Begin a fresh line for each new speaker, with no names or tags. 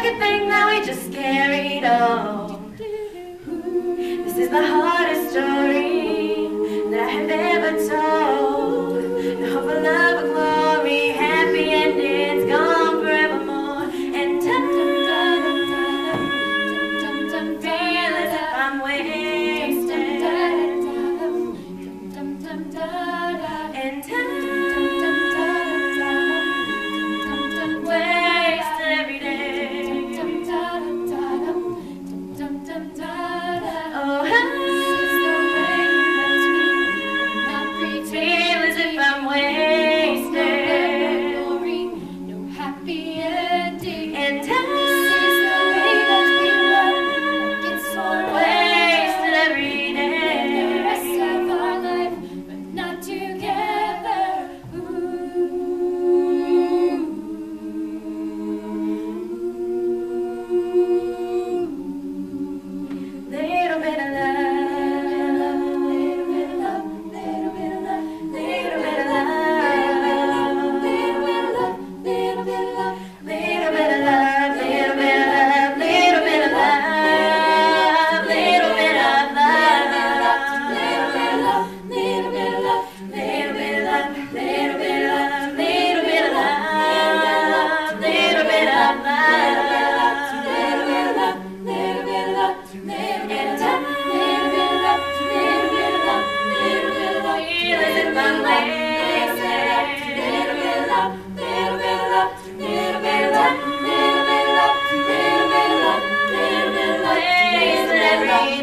good thing that we just carried on. This is the hardest story that I have ever told. The hope of love and glory, happy endings, gone forevermore. And time feel as if I'm wasted. And time wasted every day. Oh, feel as if I'm wasted.
No happy ending.
And time wasted every day.
The rest of our life, but not together.
Little bit of love, little bit of love, little bit of love, little bit of love, little bit of love, little bit of love, little bit of love, little bit of love, little bit of love, little bit of love, little bit of love, little bit of love, little bit of love, little bit of love, little bit of love, little bit of love, little bit of love.